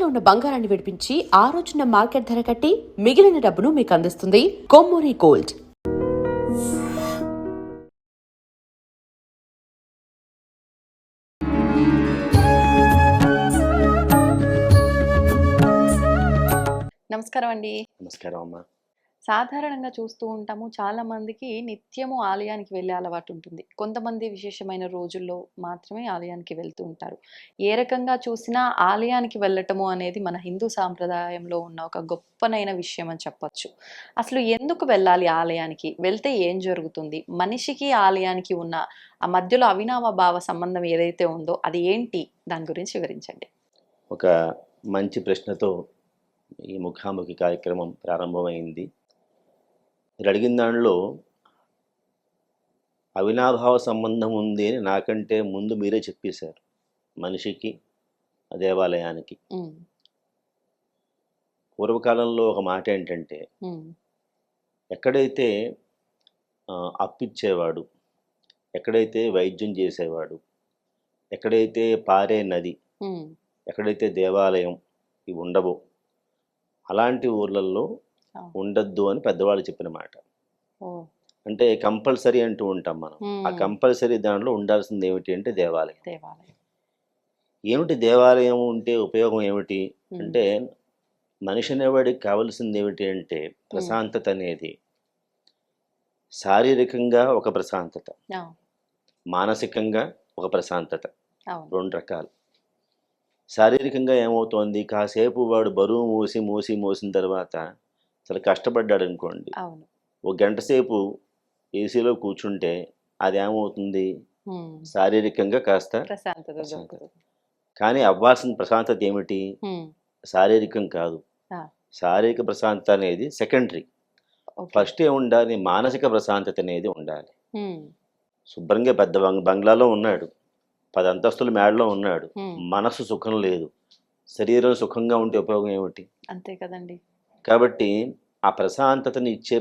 తాకట్టులో ఉన్న బంగారాన్ని విడిపించి ఆ రోజున మార్కెట్ ధర కట్టి మిగిలిన డబ్బును మీకు అందిస్తుంది కొమ్మూరి గోల్డ్. నమస్కారం అండి. నమస్కారం అమ్మా. సాధారణంగా చూస్తూ ఉంటాము, చాలా మందికి నిత్యము ఆలయానికి వెళ్ళే అలవాటు ఉంటుంది. కొంతమంది విశేషమైన రోజుల్లో మాత్రమే ఆలయానికి వెళ్తూ ఉంటారు. ఏ రకంగా చూసినా ఆలయానికి వెళ్ళటము అనేది మన హిందూ సాంప్రదాయంలో ఉన్న ఒక గొప్పనైన విషయం అని చెప్పొచ్చు. అసలు ఎందుకు వెళ్ళాలి ఆలయానికి? వెళ్తే ఏం జరుగుతుంది? మనిషికి ఆలయానికి ఉన్న ఆ మధ్యలో అవినావ భావ సంబంధం ఏదైతే ఉందో అది ఏంటి? దాని గురించి వివరించండి. ఒక మంచి ప్రశ్నతో ఈ ముఖాముఖి కార్యక్రమం ప్రారంభమైంది. మీరు అడిగిన దానిలో అవినాభావ సంబంధం ఉంది అని నాకంటే ముందు మీరే చెప్పేశారు. మనిషికి దేవాలయానికి పూర్వకాలంలో ఒక మాట ఏంటంటే, ఎక్కడైతే అప్పిచ్చేవాడు, ఎక్కడైతే వైద్యం చేసేవాడు, ఎక్కడైతే పారే నది, ఎక్కడైతే దేవాలయం ఇవి ఉండవో అలాంటి ఊర్లలో ఉండద్దు అని పెద్దవాళ్ళు చెప్పిన మాట. అంటే కంపల్సరీ అంటూ ఉంటాం మనం. ఆ కంపల్సరీ దాంట్లో ఉండాల్సింది ఏమిటి అంటే దేవాలయం. ఏమిటి దేవాలయం ఉంటే ఉపయోగం ఏమిటి అంటే, మనిషి అనేవాడికి కావలసింది ఏమిటి అంటే ప్రశాంతత అనేది. శారీరకంగా ఒక ప్రశాంతత, మానసికంగా ఒక ప్రశాంతత, రెండు రకాలు. శారీరకంగా ఏమవుతోంది, కాసేపు వాడు బరువు మోసిన తర్వాత చాలా కష్టపడ్డాడు అనుకోండి, ఒక గంట సేపు ఏసీలో కూర్చుంటే అది ఏమవుతుంది, శారీరకంగా కాస్త ప్రశాంతత. కానీ అవ్వాల్సిన ప్రశాంతత ఏమిటి, శారీరకం కాదు. శారీరక ప్రశాంతత అనేది సెకండరీ. ఫస్ట్ ఏముండాలి, మానసిక ప్రశాంతత అనేది ఉండాలి. శుభ్రంగా పెద్ద బంగ్లాలో ఉన్నాడు, 10 అంతస్తుల మేడలో ఉన్నాడు, మనసు సుఖం లేదు, శరీరం సుఖంగా ఉంటే ఉపయోగం ఏమిటి? అంతే కదండి. కాబట్టి ఆ ప్రశాంతతని ఇచ్చే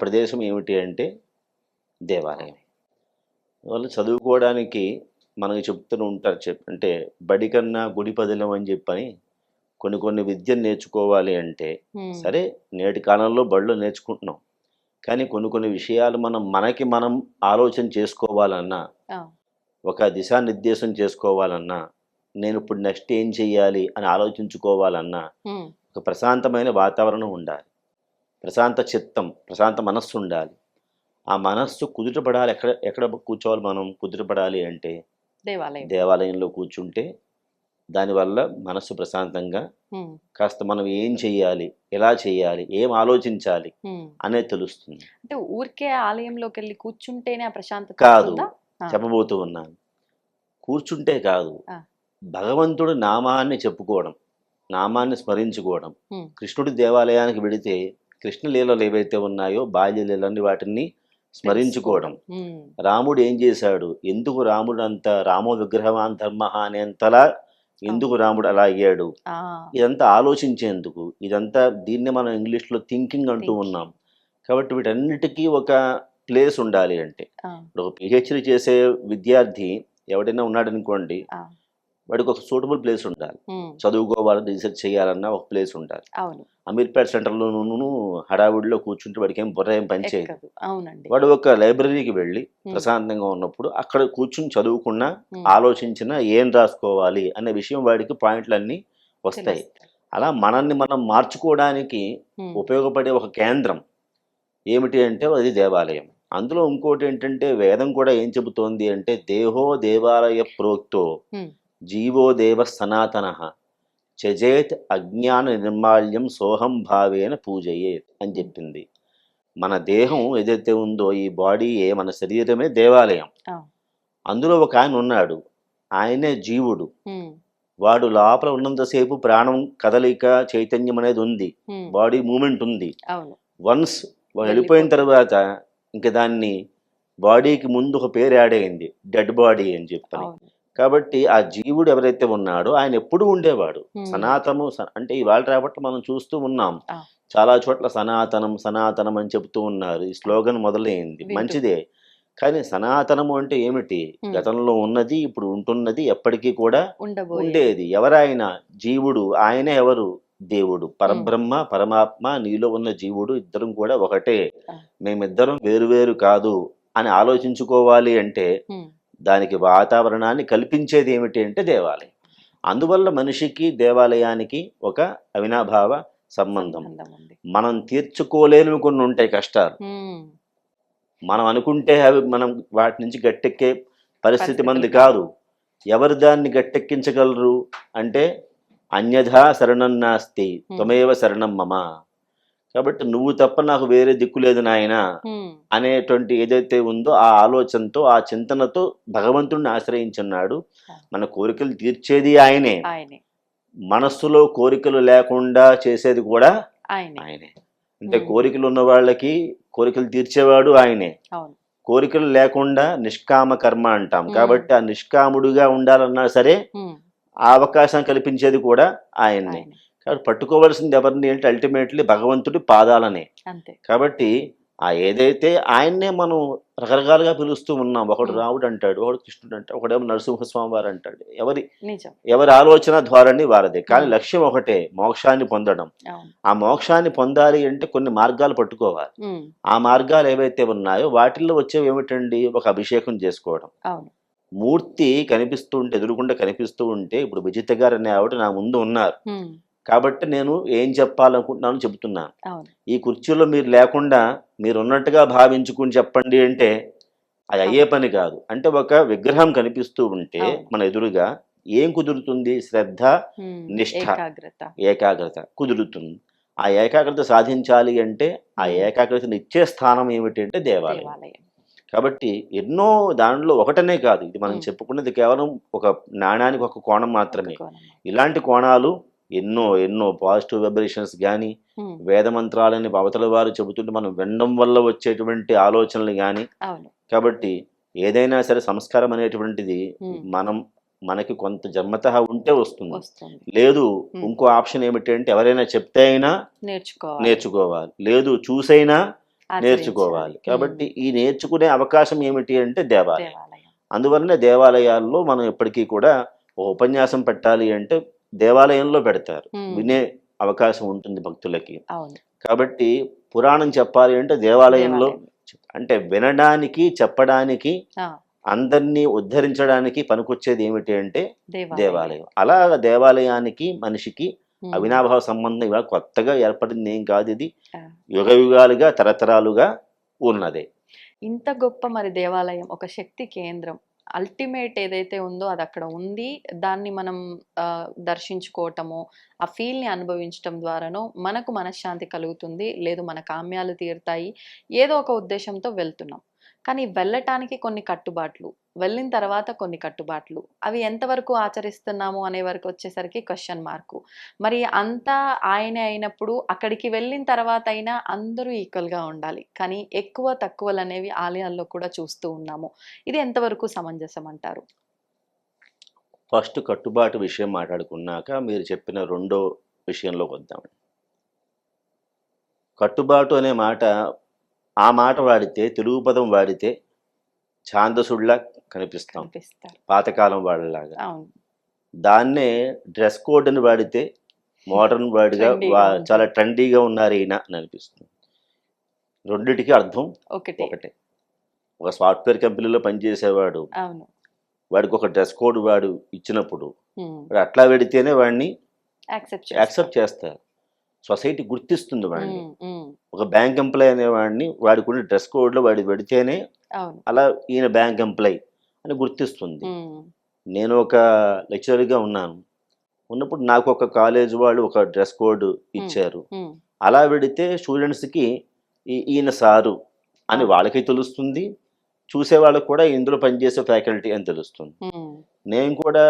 ప్రదేశం ఏమిటి అంటే దేవాలయం. వాళ్ళు చదువుకోవడానికి మనకి చెప్తూ ఉంటారు, అంటే బడి కన్నా గుడి పదిలం అని చెప్పని కొన్ని విద్యను నేర్చుకోవాలి అంటే, సరే నేటి కాలంలో బడిలో నేర్చుకుంటున్నాం, కానీ కొన్ని విషయాలు మనకి మనం ఆలోచన చేసుకోవాలన్నా, ఒక దిశానిర్దేశం చేసుకోవాలన్నా, నేను ఇప్పుడు నెక్స్ట్ ఏం చెయ్యాలి అని ఆలోచించుకోవాలన్నా ఒక ప్రశాంతమైన వాతావరణం ఉండాలి, ప్రశాంత చిత్తం, ప్రశాంత మనస్సు ఉండాలి. ఆ మనస్సు కుదుటపడాలి. ఎక్కడ కూర్చోవాలి మనం? కుదుటపడాలి అంటే దేవాలయంలో కూర్చుంటే దానివల్ల మనస్సు ప్రశాంతంగా, కాస్త మనం ఏం చెయ్యాలి, ఎలా చెయ్యాలి, ఏం ఆలోచించాలి అనేది తెలుస్తుంది. అంటే ఊరికే ఆలయంలోకి వెళ్ళి కూర్చుంటేనే ప్రశాంతత కాదు, చెప్పబోతూ ఉన్నాను. కూర్చుంటే కాదు, భగవంతుడు నామాన్ని చెప్పుకోవడం, నామాన్ని స్మరించుకోవడం. కృష్ణుడి దేవాలయానికి వెళితే కృష్ణలీలలు ఏవైతే ఉన్నాయో బాల్యలీలని వాటిని స్మరించుకోవడం. రాముడు ఏం చేశాడు, ఎందుకు రాముడు అంత రామో విగ్రహవాన్ ధర్మ అనేంతలా ఎందుకు రాముడు అలా అయ్యాడు, ఇదంతా ఆలోచించేందుకు. ఇదంతా దీన్నే మనం ఇంగ్లీష్లో థింకింగ్ అంటూ ఉన్నాం. కాబట్టి వీటన్నిటికీ ఒక ప్లేస్ ఉండాలి. అంటే ఇప్పుడు ఒక పిహెచ్డి చేసే విద్యార్థి ఎవడైనా ఉన్నాడనుకోండి, వాడికి ఒక సూటబుల్ ప్లేస్ ఉండాలి. చదువుకోవాలని, రీసెర్చ్ చేయాలన్నా ఒక ప్లేస్ ఉండాలి. అమీర్పేట సెంటర్లోనూ హడావుడిలో కూర్చుంటే వాడికి ఏం బుర్ర ఏం పని చేయదు. వాడు ఒక లైబ్రరీకి వెళ్ళి ప్రశాంతంగా ఉన్నప్పుడు అక్కడ కూర్చుని చదువుకున్నా, ఆలోచించినా ఏం రాసుకోవాలి అనే విషయం వాడికి పాయింట్లన్నీ వస్తాయి. అలా మనల్ని మనం మార్చుకోవడానికి ఉపయోగపడే ఒక కేంద్రం ఏమిటి అంటే అది దేవాలయం. అందులో ఇంకోటి ఏంటంటే, వేదం కూడా ఏం చెబుతోంది అంటే, దేహో దేవాలయ ప్రోక్తో జీవో దేవ సనాతన చజేత్ అజ్ఞాన నిర్మాల్యం సోహం భావేన పూజయేత్ అని చెప్పింది. మన దేహం ఏదైతే ఉందో, ఈ బాడీయే, మన శరీరమే దేవాలయం. అందులో ఒక ఆయన ఉన్నాడు, ఆయనే జీవుడు. వాడు లోపల ఉన్నంతసేపు ప్రాణం, కదలిక, చైతన్యం అనేది ఉంది, బాడీ మూమెంట్ ఉంది. వన్స్ వాడు వెళ్ళిపోయిన తర్వాత ఇంకా దాన్ని బాడీకి ముందు ఒక పేరు యాడ్ అయింది, డెడ్ బాడీ అని చెప్పని. కాబట్టి ఆ జీవుడు ఎవరైతే ఉన్నాడో ఆయన ఎప్పుడూ ఉండేవాడు. సనాతనము అంటే ఇవాళ రాబట్టి మనం చూస్తూ ఉన్నాం, చాలా చోట్ల సనాతనం సనాతనం అని చెబుతూ ఉన్నారు. ఈ స్లోగన్ మొదలైంది, మంచిదే. కానీ సనాతనము అంటే ఏమిటి? Hmm. గతంలో ఉన్నది, ఇప్పుడు ఉంటున్నది, ఎప్పటికీ కూడా ఉండబోయే ఉండేది. ఎవరాయన? జీవుడు. ఆయనే ఎవరు? దేవుడు. పరబ్రహ్మ, పరమాత్మ, నీలో ఉన్న జీవుడు ఇద్దరం కూడా ఒకటే. Ah. మేమిద్దరం వేరువేరు కాదు అని ఆలోచించుకోవాలి అంటే Hmm. దానికి వాతావరణాన్ని కల్పించేది ఏమిటి అంటే దేవాలయం. అందువల్ల మనిషికి దేవాలయానికి ఒక అవినాభావ సంబంధం. సంబంధం ఉంది. మనం తీర్చుకోలేనివి కొన్ని ఉంటాయి కష్టాలు. Hmm. మనం అనుకుంటే అవి మనం వాటి నుంచి గట్టెక్కే పరిస్థితి పరిస్థితులు మంది కాదు. ఎవరు దాన్ని గట్టెక్కించగలరు అంటే అన్యథా శరణం నాస్తి త్వమేవ శరణం మమ. కాబట్టి నువ్వు తప్ప నాకు వేరే దిక్కు లేదు నాయన Hmm. అనేటువంటి ఏదైతే ఉందో ఆ ఆలోచనతో, ఆ చింతనతో భగవంతుడిని ఆశ్రయించున్నాడు. మన కోరికలు తీర్చేది ఆయనే. ఆయనే మనస్సులో కోరికలు లేకుండా చేసేది కూడా ఆయనే. ఆయనే. అంటే కోరికలు ఉన్న వాళ్ళకి కోరికలు తీర్చేవాడు ఆయనే. అవును. కోరికలు లేకుండా నిష్కామ కర్మ అంటాం. Hmm. కాబట్టి ఆ నిష్కాముడుగా ఉండాలన్నా సరే Hmm. ఆ అవకాశం కల్పించేది కూడా ఆయన్నే. ఆయనే. కాబట్టి పట్టుకోవాల్సింది ఎవరిని అంటే అల్టిమేట్లీ భగవంతుడి పాదాలనే. అంతే. కాబట్టి ఆ ఏదైతే ఆయన్నే మనం రకరకాలుగా పిలుస్తూ ఉన్నాం. ఒకడు రాముడు అంటాడు, ఒకడు కృష్ణుడు అంటాడు, ఒకడేమో నరసింహస్వామి వారు అంటాడు. నిజం. ఎవరి ఆలోచన ధోరణి వారదే. కానీ లక్ష్యం ఒకటే, మోక్షాన్ని పొందడం. అవును. ఆ మోక్షాన్ని పొందాలి అంటే కొన్ని మార్గాలు పట్టుకోవాలి. Hmm. ఆ మార్గాలు ఏవైతే ఉన్నాయో వాటిల్లో వచ్చేవి ఏమిటండి? ఒక అభిషేకం చేసుకోవడం. అవును. మూర్తి కనిపిస్తూ ఉంటే, ఎదురుగుండా కనిపిస్తూ ఉంటే, ఇప్పుడు విజిత గారు అనే ఆవిడ నా ముందు ఉన్నారు. Hmm. కాబట్టి నేను ఏం చెప్పాలనుకుంటున్నాను చెబుతున్నాను. అవును. ఈ కుర్చీలో మీరు లేకుండా మీరు ఉన్నట్టుగా భావించుకుని చెప్పండి అంటే అది అయ్యే పని కాదు. అంటే ఒక విగ్రహం కనిపిస్తూ ఉంటే అవును. మన ఎదురుగా ఏం కుదురుతుంది? శ్రద్ధ, Hmm. నిష్ఠ, ఏకాగ్రత. ఏకాగ్రత కుదురుతుంది. ఆ ఏకాగ్రత సాధించాలి అంటే ఆ ఏకాగ్రతను ఇచ్చే స్థానం ఏమిటి అంటే దేవాలయం. దేవాలయం. కాబట్టి ఎన్నో దానిలో ఒకటనే కాదు, ఇది మనం Hmm. చెప్పుకున్నది కేవలం ఒక నాణానికి ఒక కోణం మాత్రమే. ఒక కోణం. ఇలాంటి కోణాలు ఎన్నో ఎన్నో పాజిటివ్ వైబ్రేషన్స్ కానీ, Hmm. వేద మంత్రాలని అవతల వారు చెబుతుంటే మనం వినడం వల్ల వచ్చేటువంటి ఆలోచనలు కానీ. అవును. కాబట్టి ఏదైనా సరే సంస్కారం అనేటువంటిది Hmm. మనకి కొంత జన్మతః ఉంటే వస్తుంది. వస్తుంది. లేదు ఇంకో ఆప్షన్ ఏమిటి అంటే ఎవరైనా చెప్తే అయినా నేర్చుకోవాలి. నేర్చుకోవాలి, లేదు చూసైనా ఆచరించాలి. నేర్చుకోవాలి. కాబట్టి ఈ నేర్చుకునే అవకాశం ఏమిటి అంటే దేవాలయం. దేవాలయం. అందువలన దేవాలయాల్లో మనం ఎప్పటికీ కూడా ఒక ఉపన్యాసం పెట్టాలి అంటే దేవాలయంలో పెడతారు. Hmm. వినే అవకాశం ఉంటుంది భక్తులకి. అవును. కాబట్టి పురాణం చెప్పాలి అంటే దేవాలయంలో, దేవాలయం. అంటే వినడానికి, చెప్పడానికి, ఆ, అందరినీ ఉద్ధరించడానికి పనికొచ్చేది ఏమిటి అంటే దేవాలయం. దేవాలయం. అలా దేవాలయానికి మనిషికి Hmm. అవినాభావ సంబంధం ఇవాళ కొత్తగా ఏర్పడింది ఏం కాదు. ఇది ఆ. యుగ యుగాలుగా తరతరాలుగా ఉన్నదే. ఇంత గొప్ప మరి దేవాలయం ఒక శక్తి కేంద్రం. అల్టిమేట్ ఏదైతే ఉందో అది అక్కడ ఉంది. దాన్ని మనం దర్శించుకోవటము, ఆ ఫీల్ని అనుభవించటం ద్వారానో మనకు మనశ్శాంతి కలుగుతుంది, లేదు మన కామ్యాలు తీరుతాయి, ఏదో ఒక ఉద్దేశంతో వెళ్తున్నాం. కానీ వెళ్ళటానికి కొన్ని కట్టుబాట్లు, వెళ్ళిన తర్వాత కొన్ని కట్టుబాట్లు, అవి ఎంతవరకు ఆచరిస్తున్నాము అనే వరకు వచ్చేసరికి క్వశ్చన్ మార్కు. మరి అంతా ఆయనే అయినప్పుడు అక్కడికి వెళ్ళిన తర్వాత అయినా అందరూ ఈక్వల్గా ఉండాలి. కానీ ఎక్కువ తక్కువలు అనేవి ఆలయాల్లో కూడా చూస్తూ ఉన్నాము. ఇది ఎంతవరకు సమంజసం అంటారు? ఫస్ట్ కట్టుబాటు విషయం మాట్లాడుకున్నాక మీరు చెప్పిన రెండో విషయంలోకి వద్దాం. కట్టుబాటు అనే మాట, ఆ మాట వాడితే, తెలుగు పదం వాడితే ఛాందసుడిలా కనిపిస్తాం, కనిపిస్తారు. పాతకాలం వాళ్ళలాగా. అవును. దాన్నే డ్రెస్ కోడ్ అని వాడితే మోడర్న్ వర్డ్గా ట్రెండీగా ఉంటుంది. చాలా ట్రెండీగా ఉన్నారు ఈయన అని అనిపిస్తుంది. రెండిటికి అర్థం ఒకటే. ఒకటే. ఒక సాఫ్ట్వేర్ కంపెనీలో పనిచేసేవాడు, అవును. వాడికి ఒక డ్రెస్ కోడ్ వాడు ఇచ్చినప్పుడు Hmm. వాడు అట్లా పెడితేనే వాడిని యాక్సెప్ట్ యాక్సెప్ట్ చేస్తారు. సొసైటీ గుర్తిస్తుంది వాడిని. Hmm. ఒక బ్యాంక్ ఎంప్లాయ్ అనేవాడిని వాడికి డ్రెస్ కోడ్లో వాడి పెడితేనే అవును. అలా ఈయన బ్యాంక్ ఎంప్లాయ్ అని గుర్తిస్తుంది. Hmm. నేను ఒక లెక్చరర్గా ఉన్నప్పుడు నాకు ఒక కాలేజ్ వాళ్ళు ఒక డ్రెస్ కోడ్ ఇచ్చారు. Hmm. అలా పెడితే స్టూడెంట్స్కి ఈయన సారు అని వాళ్ళకి తెలుస్తుంది, చూసే వాళ్ళకి కూడా ఇందులో పనిచేసే ఫ్యాకల్టీ అని తెలుస్తుంది. Hmm. నేను కూడా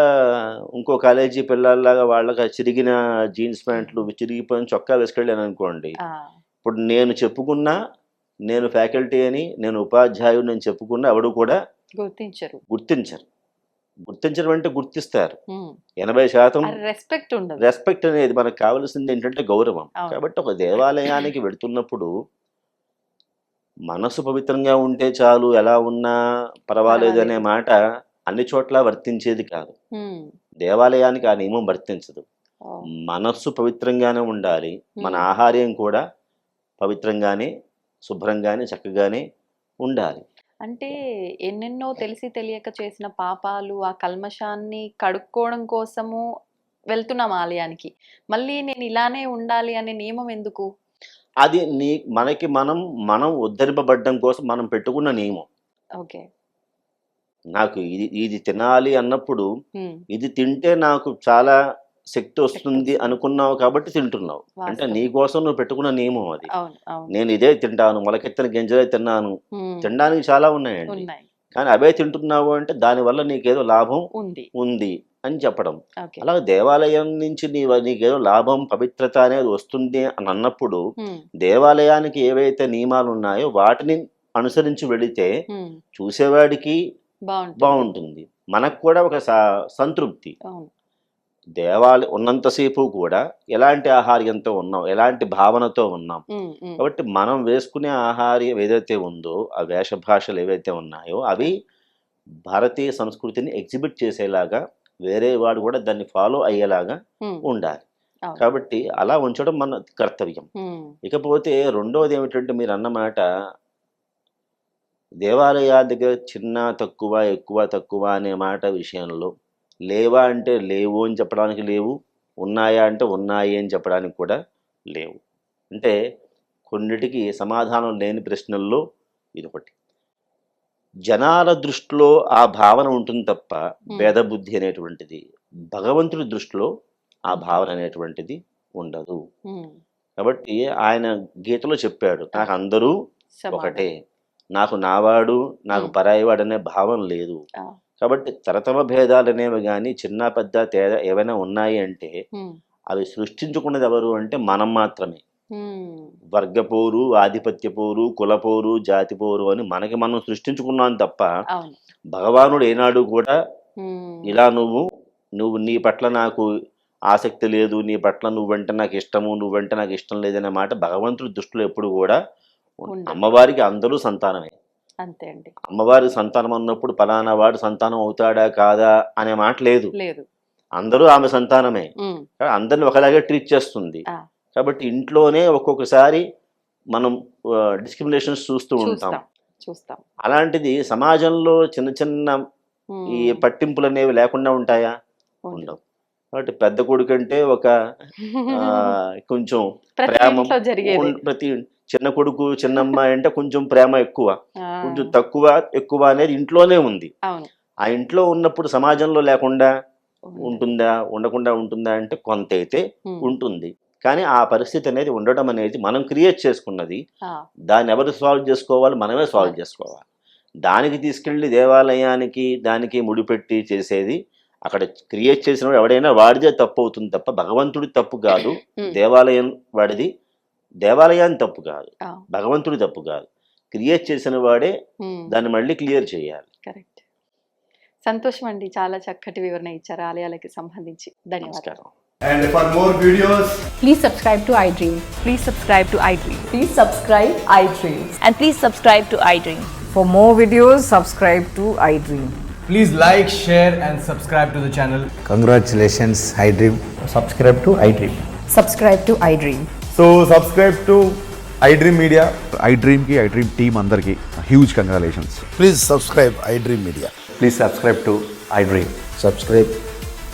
ఇంకో కాలేజీ పిల్లల్లాగా వాళ్ళకి చిరిగిన జీన్స్ ప్యాంట్లు, చిరిగిపోయిన చొక్కా వేసుకెళ్ళాను అనుకోండి, ఇప్పుడు నేను చెప్పుకున్నా నేను ఫ్యాకల్టీ అని, నేను ఉపాధ్యాయుడు అని చెప్పుకున్నా ఎవడు కూడా గుర్తించరు. గుర్తించడం అంటే గుర్తిస్తారు. 80% రెస్పెక్ట్ ఉండదు. రెస్పెక్ట్ అనేది మనకు కావాల్సింది ఏంటంటే గౌరవం. కాబట్టి ఒక దేవాలయానికి వెళుతున్నప్పుడు మనసు పవిత్రంగా ఉంటే చాలు, ఎలా ఉన్నా పర్వాలేదు అనే పర్వాలేదు. మాట అన్ని చోట్ల వర్తించేది కాదు. హ్మ్. దేవాలయానికి ఆ నియమం వర్తించదు. ఓహ్! మనస్సు పవిత్రంగానే ఉండాలి, మన హ్మ్. ఆహార్యం కూడా పవిత్రంగానే, శుభ్రంగానే, చక్కగానే ఉండాలి. అంటే ఎన్నెన్నో తెలిసి తెలియక చేసిన పాపాలు, ఆ కల్మషాన్ని కడుక్కోవడం కోసము వెళ్తున్నాం ఆలయానికి. మళ్ళీ నేను ఇలానే ఉండాలి అనే నియమం ఎందుకు? అది మనకి మనం ఉద్ధరింపబడ్డం కోసం మనం పెట్టుకున్న నియమం. ఓకే. నాకు ఇది ఇది తినాలి అన్నప్పుడు, హ్మ్. ఇది తింటే నాకు చాలా శక్తి వస్తుంది శక్తొస్తుంది. అనుకున్నావు కాబట్టి తింటున్నావు. అంటే వాస్తవం. నీ కోసం నువ్వు పెట్టుకున్న నియమం అది. అవును. అవును. నేను ఇదే తింటాను, మొలకెత్తిన గింజలే తిన్నాను. హ్మ్. తినడానికి చాలా ఉన్నాయండి. ఉన్నాయి. కానీ అవే తింటున్నావు అంటే దానివల్ల నీకేదో లాభం ఉంది. ఉంది అని చెప్పడం. ఓకే. అలాగే దేవాలయం నుంచి నీకేదో లాభం, పవిత్రత అనేది వస్తుంది అని అన్నప్పుడు, హ్మ్. దేవాలయానికి ఏవైతే నియమాలు ఉన్నాయో వాటిని అనుసరించి వెళితే హ్మ్. చూసేవాడికి బావుంటుంది. బాగుంటుంది, మనకు కూడా ఒక సంతృప్తి. అవును. దేవాలయం ఉన్నంతసేపు కూడా ఎలాంటి ఆహార్యంతో ఉన్నాం, ఎలాంటి భావనతో ఉన్నాం. హ్మ్. హ్మ్. కాబట్టి మనం వేసుకునే ఆహార్యం ఏదైతే ఉందో, ఆ వేషభాషలు ఏవైతే ఉన్నాయో అవి భారతీయ సంస్కృతిని ఎగ్జిబిట్ చేసేలాగా, వేరే వాడు కూడా దాన్ని ఫాలో అయ్యేలాగా హ్మ్. ఉండాలి. అవును. కాబట్టి అలా ఉంచడం మన కర్తవ్యం. హ్మ్. ఇకపోతే రెండోది ఏమిటంటే, మీరు అన్నమాట దేవాలయాల దగ్గర చిన్న తక్కువ, ఎక్కువ తక్కువ అనే మాట విషయంలో, లేవా అంటే లేవు అని చెప్పడానికి లేవు, ఉన్నాయా అంటే ఉన్నాయి అని చెప్పడానికి కూడా లేవు. అంటే కొన్నిటికి సమాధానం లేని ప్రశ్నల్లో ఇదొకటి. జనాల దృష్టిలో ఆ భావన ఉంటుంది తప్ప భేదబుద్ధి అనేటువంటిది, భగవంతుడి దృష్టిలో ఆ భావన అనేటువంటిది ఉండదు. హ్మ్. కాబట్టి ఆయన గీతలో చెప్పాడు, నాకు అందరూ సమానం. ఒకటే, నాకు నావాడు, నాకు పరాయివాడు అనే భావం లేదు. ఆ! కాబట్టి తరతమ భేదాలు అనేవి కానీ, చిన్న పెద్ద తేడా ఏవైనా ఉన్నాయి అంటే హ్మ్. అవి సృష్టించుకున్నది ఎవరు అంటే మనం మాత్రమే. హ్మ్. వర్గపోరు, ఆధిపత్య పోరు, కులపోరు, జాతి పోరు అని మనకి మనం సృష్టించుకున్నాం తప్ప, అవును. భగవానుడు ఏనాడు కూడా హ్మ్. ఇలా నువ్వు నీ పట్ల నాకు ఆసక్తి లేదు, నీ పట్ల నువ్వంటే నాకు ఇష్టము, నువ్వంటే నాకు ఇష్టం లేదనే మాట భగవంతుడి దృష్టిలో ఎప్పుడు కూడా ఉండదు. అమ్మవారికి అందరూ సంతానమే. అంతే అండి. అమ్మవారి సంతానం అన్నప్పుడు పలానా వాడు సంతానం అవుతాడా కాదా అనే మాట లేదు. లేదు. అందరూ ఆమె సంతానమే. హ్మ్. అందరిని ఒకలాగే ట్రీట్ చేస్తుంది. ఆ! కాబట్టి ఇంట్లోనే ఒక్కొక్కసారి మనం డిస్క్రిమినేషన్స్ చూస్తూ ఉంటాం. చూస్తాం. అలాంటిది సమాజంలో చిన్న చిన్న ఈ హ్మ్. పట్టింపులు అనేవి లేకుండా ఉంటాయా? ఉండదు. ఉండవు. కాబట్టి పెద్ద కొడుకంటే ఒక కొంచెం ప్రతి ప్రేమ, ఇంట్లో జరిగేదే. ప్రతి చిన్న కొడుకు, చిన్నమ్మాయి అంటే కొంచెం ప్రేమ ఎక్కువ, ఆ! కొంచెం తక్కువ, ఎక్కువ అనేది ఇంట్లోనే ఉంది. అవును. ఆ ఇంట్లో ఉన్నప్పుడు సమాజంలో లేకుండా ఉండదు. ఉంటుందా, ఉండకుండా ఉంటుందా అంటే కొంతైతే హ్మ్. ఉంటుంది. కానీ ఆ పరిస్థితి అనేది ఉండడం అనేది మనం క్రియేట్ చేసుకున్నది. ఆ! దాన్ని ఎవరు సాల్వ్ చేసుకోవాలి? మనమే సాల్వ్ మరి. చేసుకోవాలి. దానికి తీసుకెళ్ళి దేవాలయానికి, దానికి ముడిపెట్టి చేసేది, అక్కడ క్రియేట్ చేసినవాడు ఎవడైనా వాడిదే తప్పు అవుతుంది తప్ప భగవంతుడి తప్పు కాదు. హ్మ్. దేవాలయం వాడిది, దేవాలయాన్ని తప్పు కాదు, ఆ! భగవంతుడి తప్పు కాదు. క్రియేట్ చేసిన వాడే హ్మ్. దాన్ని మళ్ళీ క్లియర్ చేయాలి. కరెక్ట్. సంతోషం అండి. చాలా చక్కటి వివరణ ఇచ్చారు ఆలయాలకి సంబంధించి. ధన్యవాదాలు. నమస్కారం. And for more videos, Please subscribe to iDream. Please subscribe to iDream. Please subscribe iDream. And please subscribe to iDream. For more videos, subscribe to iDream. please like, share, and subscribe to the channel. Congratulations, iDream. Subscribe to iDream. Subscribe to iDream. So, subscribe to iDream Media. iDream team అందరికి huge congratulations. Please subscribe iDream Media. Please subscribe to iDream. Subscribe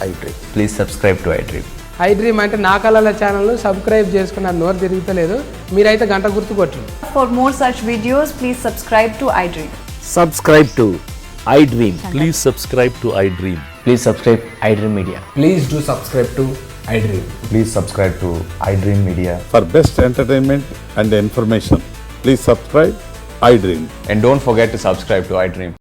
iDream. Please subscribe to iDream. iDream అంటే నా కళల ఛానల్ను subscribe చేసుకున్న నోరు తిరుగుతలేదు, మీరైతే గంట గుర్తు కొట్టండి. For more such videos, please subscribe to iDream. Subscribe to iDream. Please subscribe to iDream. Please subscribe iDream Media. Please do subscribe to iDream. Please subscribe to iDream Media. For best entertainment and information, please subscribe iDream. And don't forget to subscribe to iDream.